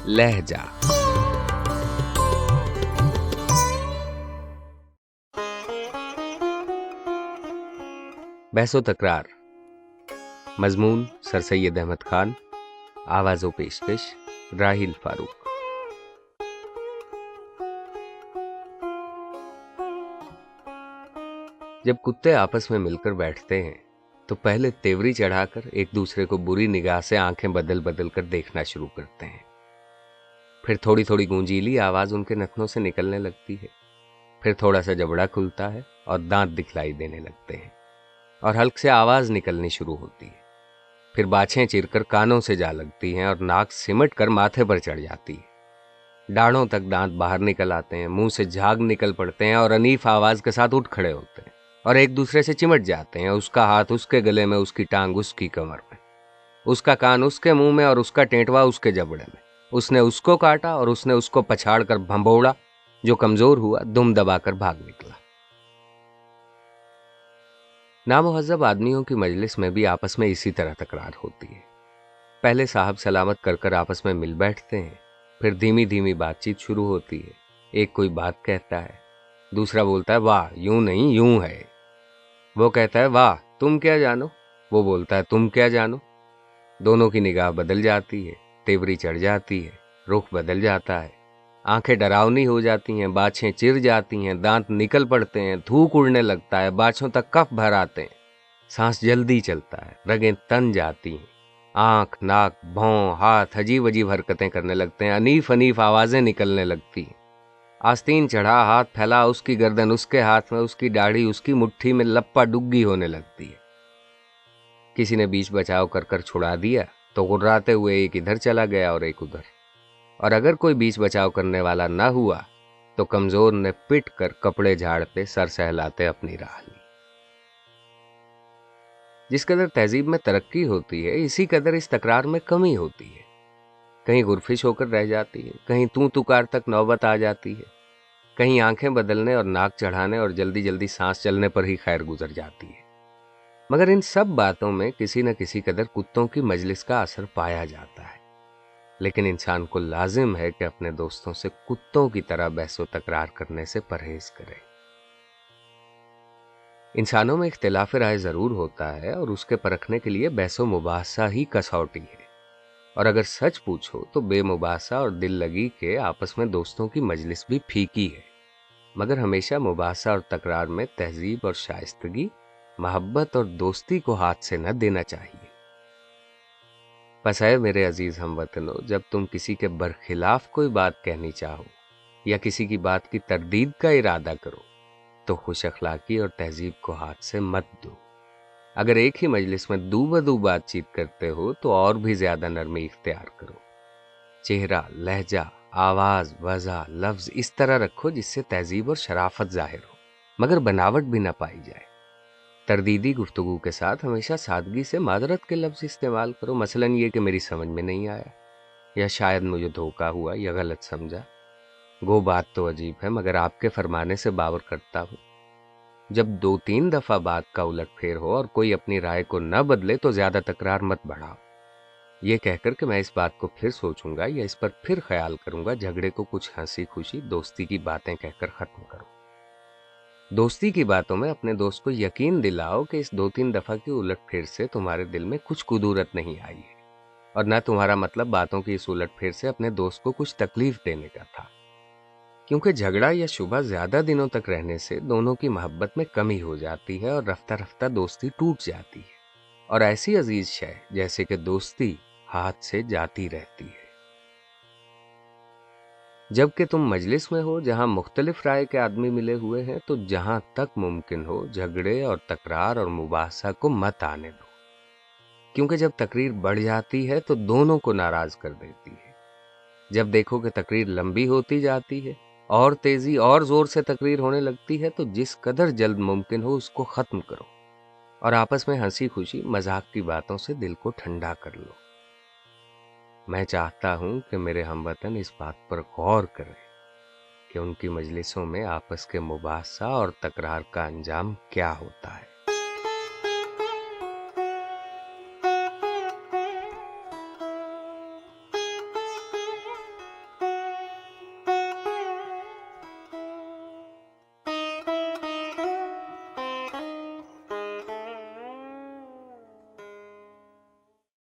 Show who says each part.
Speaker 1: लहजा। बहसो तकरार। मजमून सर सैयद अहमद खान। आवाज़ो पेशकश राहिल फारूक। जब कुत्ते आपस में मिलकर बैठते हैं तो पहले तेवरी चढ़ाकर एक दूसरे को बुरी निगाह से आंखें बदल बदल कर देखना शुरू करते हैं। फिर थोड़ी थोड़ी गूंजीली आवाज उनके नथनों से निकलने लगती है। फिर थोड़ा सा जबड़ा खुलता है और दांत दिखलाई देने लगते हैं और हल्क से आवाज निकलनी शुरू होती है। फिर बाछें चिरकर कानों से जा लगती हैं और नाक सिमट कर माथे पर चढ़ जाती है। डाढ़ों तक दांत बाहर निकल आते हैं, मुंह से झाग निकल पड़ते हैं और अनीफ आवाज के साथ उठ खड़े होते हैं और एक दूसरे से चिमट जाते हैं। उसका हाथ उसके गले में, उसकी टांग उसकी कमर में, उसका कान उसके मुंह में और उसका टेंटवा उसके जबड़े में। उसने उसको काटा और उसने उसको पछाड़ कर भंबोड़ा। जो कमजोर हुआ दुम दबाकर भाग निकला। नामुहज्जब आदमियों की मजलिस में भी आपस में इसी तरह तकरार होती है। पहले साहब सलामत कर कर आपस में मिल बैठते हैं, फिर धीमी धीमी बातचीत शुरू होती है। एक कोई बात कहता है, दूसरा बोलता है वाह यूं नहीं यूं है। वो कहता है वाह तुम क्या जानो, वो बोलता है तुम क्या जानो। दोनों की निगाह बदल जाती है, तेवरी चढ़ जाती है, रुख बदल जाता है, आंखें डरावनी हो जाती हैं, बाछें चिर जाती हैं, दांत निकल पड़ते हैं, थूक उड़ने लगता है, बाछों तक कफ भर आते हैं, सांस जल्दी चलता है, रगें तन जाती हैं, आंख नाक भौं हाथ अजीब अजीब हरकतें करने लगते हैं, अनीफ अनीफ आवाजें निकलने लगती हैं। आस्तीन चढ़ा, हाथ फैला, उसकी गर्दन उसके हाथ में, उसकी दाढ़ी उसकी मुट्ठी में लप्पा डुग्गी होने लगती है। किसी ने बीच बचाव कर कर छुड़ा दिया तो गुर्राते हुए एक इधर चला गया और एक उधर, और अगर कोई बीच बचाव करने वाला न हुआ तो कमजोर ने पिट कर कपड़े झाड़ते सर सहलाते अपनी राह ली। जिस कदर तहजीब में तरक्की होती है, इसी कदर इस तकरार में कमी होती है। कहीं गुरफिश होकर रह जाती है, कहीं तू तुकार तक नौबत आ जाती है, कहीं आंखें बदलने और नाक चढ़ाने और जल्दी जल्दी सांस चलने पर ही खैर गुजर जाती है। मगर इन सब बातों में किसी न किसी कदर कुत्तों की मजलिस का असर पाया जाता है। लेकिन इंसान को लाजिम है कि अपने दोस्तों से कुत्तों की तरह बहसो तकरार करने से परहेज करे। इंसानों में इख्तिलाफ राय जरूर होता है और उसके परखने के लिए बहसो मुबाहसा ही कसौटी है। और अगर सच पूछो तो बेमुबाहसा और दिल लगी के आपस में दोस्तों की मजलिस भी फीकी है। मगर हमेशा मुबाहसा और तकरार में तहजीब और शाइस्तगी, मोहब्बत और दोस्ती को हाथ से न देना चाहिए। बस है मेरे अजीज हमवतनों, जब तुम किसी के बरखिलाफ कोई बात कहनी चाहो या किसी की बात की तरदीद का इरादा करो तो खुश अखलाकी और तहजीब को हाथ से मत दो। अगर एक ही मजलिस में दू बदू बातचीत करते हो तो और भी ज्यादा नरमी इख्तियार करो। चेहरा, लहजा, आवाज, वजह, लफ्ज इस तरह रखो जिससे तहजीब और शराफत जाहिर हो, मगर बनावट भी न पाई जाए। तरदीदी गुफ्तगू के साथ हमेशा सादगी से माजरत के लफ्ज इस्तेमाल करो। मसलन ये कि मेरी समझ में नहीं आया, या शायद मुझे धोखा हुआ या गलत समझा। गो बात तो अजीब है मगर आपके फरमाने से बावर करता हूँ। जब 2-3 दफा बात का उलट फेर हो और कोई अपनी राय को न बदले तो ज्यादा तकरार मत बढ़ाओ। ये कहकर कि मैं इस बात को फिर सोचूंगा या इस पर फिर ख्याल करूंगा, झगड़े को कुछ हंसी खुशी दोस्ती की बातें कहकर खत्म करो। दोस्ती की बातों में अपने दोस्त को यकीन दिलाओ कि इस 2-3 दफा की उलट फेर से तुम्हारे दिल में कुछ कुदूरत नहीं आई है और न तुम्हारा मतलब बातों की इस उलट फेर से अपने दोस्त को कुछ तकलीफ देने का था। क्योंकि झगड़ा या शुबा ज्यादा दिनों तक रहने से दोनों की मोहब्बत में कमी हो जाती है और रफ्ता रफ्ता दोस्ती टूट जाती है और ऐसी अजीज शय जैसे कि दोस्ती हाथ से जाती रहती है। जबकि तुम मजलिस में हो जहां मुख्तलिफ राय के आदमी मिले हुए हैं तो जहां तक मुमकिन हो झगड़े और तकरार और मुबाहसा को मत आने दो, क्योंकि जब तकरीर बढ़ जाती है तो दोनों को नाराज कर देती है। जब देखो कि तकरीर लंबी होती जाती है और तेजी और जोर से तकरीर होने लगती है तो जिस कदर जल्द मुमकिन हो उसको खत्म करो और आपस में हंसी खुशी मजाक की बातों से दिल को ठंडा कर लो। मैं चाहता हूं कि मेरे हमवतन इस बात पर गौर करें कि उनकी मजलिसों में आपस के मुबाहसा और तकरार का अंजाम क्या होता है।